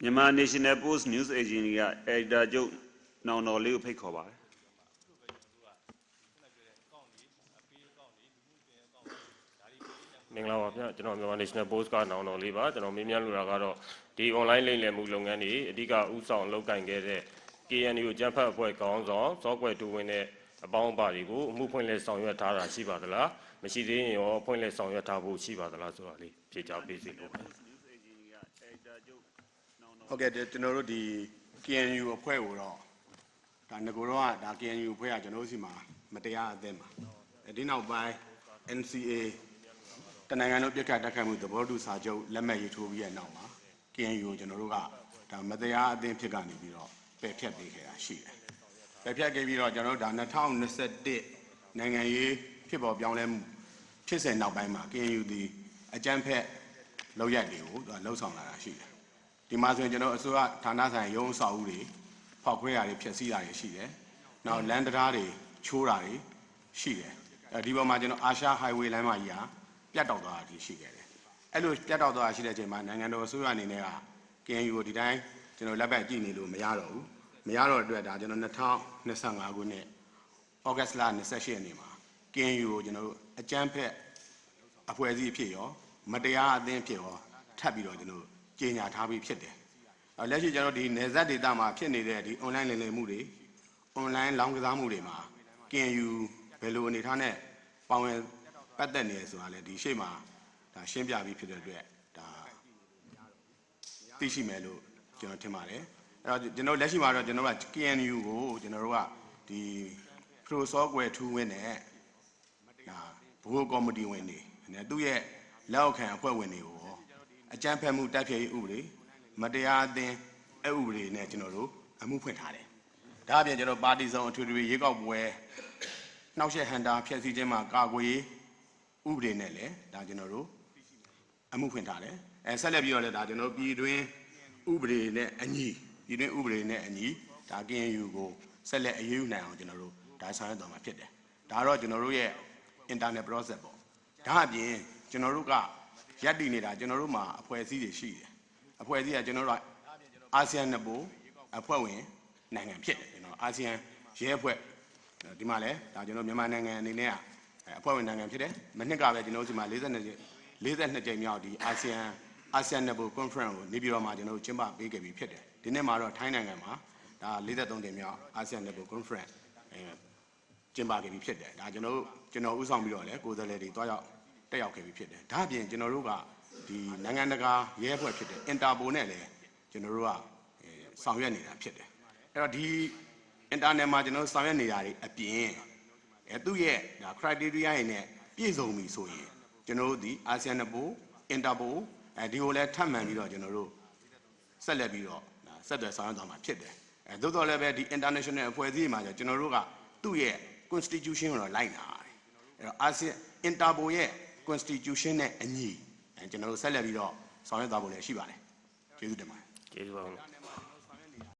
Myanmar National Post News Agency က editor ချုပ်နောင်တော်လေးကိုဖိတ်ခေါ်ပါတယ် မင်္ဂလာပါဗျာကျွန်တော်မြန်မာ National Post ကနောင်တော်လေးပါကျွန်တော်မင်းမြတ်လူတာကတော့ဒီ online လိမ့်လည်မှုလုပ်ငန်းတွေအဓိကဥဆောင်လုပ်ကင်ခဲ့တဲ့ KNU ကျန်းဖတ်အဖွဲ့ခေါင်းဆောင်ဇော့ကွယ်တူဝင်တဲ့အပေါင်းအပါတွေကိုအမှုဖွင့်လှစ်ဆောင်ရွက်ထားတာရှိပါသလားမရှိသေးရင်ရောဖွင့်လှစ်ဆောင်ရွက်ထားဖို့ရှိပါသလားဆိုတာလေးဖြေကြားပေးစီလို့ဟုတ်ကဲ့ကျွန်တော်တို့ဒီ KNU အဖွဲ့ကိုတော့ဒါငကိုတော့ဒါ KNU အဖွဲ့ကကျွန်တော်တို့စီမှာမတရားအသင်းပါဒီနောက်ပိုင်း NCA တနိုင်ငံလုံးပြစ်ခတ်တက်ခတ်မှုသဘောတူစာချုပ်လက်မှတ်ရေးထိုးပြီးတဲ့နောက်မှာ KNU ကိုကျွန်တော်တို့ကဒါမတရားအသင်းဖြစ်ကနေပြီးတော့ပယ်ဖြတ်ပေးခဲ့တာရှိတယ်ပယ်ဖြတ်ခဲ့ပြီးတော့ကျွန်တော်တို့ဒါ2021နိုင်ငံရေးဖြစ်ပေါ်ပြောင်းလဲမှုဖြစ်စဉ်နောက်ပိုင်းမှာ KNU ဒီအကြမ်းဖက်လောက်ရက်တွေကိုလှုပ်ဆောင်လာတာရှိတယ်ဒီမှာဆိုရင်ကျွန်တော်အစိုးရဌာနဆိုင်ရုံးအဆောက်အဦတွေဖောက်ခွဲတာတွေဖျက်ဆီးတာတွေရှိတယ်။နောက်လမ်းတရားတွေချိုးတာတွေရှိတယ်။ဒီပေါ်မှာကျွန်တော်အာရှ highway လမ်းမကြီးဟာပြတ်တောက်သွားတာရှိခဲ့တယ်။အဲ့လိုပြတ်တောက်သွားတာရှိတဲ့အချိန်မှာနိုင်ငံတော်အစိုးရအနေနဲ့က KNU ကိုဒီတိုင်းကျွန်တော်လက်ပတ်ကြည့်နေလို့မရတော့ဘူး။မရတော့အတွက်ဒါကျွန်တော်2025ခုနှစ်ဩဂတ်လ28ရက်နေ့မှာ KNU ကိုကျွန်တော်တို့အကြမ်းဖက်အဖွဲ့အစည်းဖြစ်ရောမတရားအသင်းဖြစ်ရောထပ်ပြီးတော့ကျွန်တော်ကြေညာထားပြီးဖြစ်တယ်။လက်ရှိကျွန်တော်ဒီနယ်စပ်ဒေသမှာဖြစ်နေတဲ့ဒီ online လည်လည်မှုတွေ online လောင်းကစားမှုတွေမှာ KNU ဘယ်လိုအနေထားနဲ့ပါဝင်ပတ်သက်နေဆိုတာလဲဒီရှေ့မှာဒါရှင်းပြပြီးဖြစ်တဲ့အတွက်ဒါသိရှိမယ်လို့ကျွန်တော်ထင်ပါတယ်။အဲ့တော့ကျွန်တော်လက်ရှိမှာတော့ကျွန်တော်က KNU ကိုကျွန်တော်တို့ကဒီ Pro Software 2 ဝင်းနဲ့ဒါဘိုးကော်မတီဝင်တွေသူ့ရဲ့လက်အောက်ခံအဖွဲ့ဝင်တွေကိုအကြမ်းဖက်မှုတိုက်ဖျက်ရေးဥပဒေမတရားအသင်းအဥပဒေနဲ့ကျွန်တော်တို့အမှုဖွင့်ထားတယ်။ဒါအပြင်ကျွန်တော်ပါတီစုံအထွေထွေရေကောက်ပွဲနှောက်ယှက်ဟန်တာဖျက်ဆီးခြင်းမှာကာကွယ်ရေးဥပဒေနဲ့လည်းဒါကျွန်တော်တို့အမှုဖွင့်ထားတယ်။ဆက်လက်ပြီးတော့လည်းဒါကျွန်တော်ပြည်တွင်းဥပဒေနဲ့အညီပြည်တွင်းဥပဒေနဲ့အညီဒါ KNU ကိုဆက်လက်အရေးယူနိုင်အောင်ကျွန်တော်တို့ဒါဆောင်ရွက်သွားမှာဖြစ်တယ်။ဒါတော့ကျွန်တော်တို့ရဲ့ internal process ပေါ့။ဒါအပြင်ကျွန်တော်တို့ကရပ်တည်နေတာကျွန်တော်တို့မှာအဖွဲ့အစည်းတွေရှိတယ်အဖွဲ့အစည်းကကျွန်တော်တို့အာဆီယံနှစ်ပိုအဖွဲ့ဝင်နိုင်ငံဖြစ်တယ်ကျွန်တော်အာဆီယံရဲအဖွဲ့ဒီမှာလဲဒါကျွန်တော်မြန်မာနိုင်ငံအနေနဲ့အဖွဲ့ဝင်နိုင်ငံဖြစ်တယ်မနှစ်ကပဲကျွန်တော်တို့ဒီမှာ42ကြိမ်မြောက်ဒီအာဆီယံနှစ်ပို conference ကိုနေပြည်တော်မှာကျွန်တော်တို့ကျင်းပပေးခဲ့ပြီးဖြစ်တယ်ဒီနေ့မှာတော့ထိုင်းနိုင်ငံမှာဒါ43ကြိမ်မြောက်အာဆီယံနှစ်ပို conference ကျင်းပခဲ့ပြီးဖြစ်တယ်ဒါကျွန်တော်ဥဆောင်ပြီးတော့လဲကိုယ်စားလှယ်တွေတွားရောက်တက်ရောက်ခဲ့ပြီးဖြစ်တယ်ဒါအပြင်ကျွန်တော်တို့ကဒီနိုင်ငံတကာရဲအဖွဲ့ဖြစ်တယ် Interpol နဲ့လည်းကျွန်တော်တို့ကဆောင်ရွက်နေတာဖြစ်တယ်အဲ့တော့ဒီ internet မှာကျွန်တော်ဆောင်ရွက်နေတာတွေအပြင်သူ့ရဲ့ဒါ criteria တွေနဲ့ပြည့်စုံပြီဆိုရင်ကျွန်တော်တို့ဒီ ASEAN နှစ်ပို Interpol ဒီကိုလည်းထပ်မံပြီးတော့ကျွန်တော်တို့ဆက်လက်ပြီးတော့ဆက်သွယ်ဆောင်ရွက်သွားမှာဖြစ်တယ်သို့တော်လည်းပဲဒီ international အဖွဲ့အစည်းမှာကျွန်တော်တို့ကသူ့ရဲ့ constitution ကိုတော့လိုက်နာတယ်အဲ့တော့ ASEAN Interpol ရဲ့ constitution နဲ့အညီကျွန်တော်တို့ဆက်လက်ပြီးတော့ဆောင်ရွက်သွားဖို့လည်းရှိပါတယ်ကျေးဇူးတင်ပါတယ်ကျေးဇူးပါ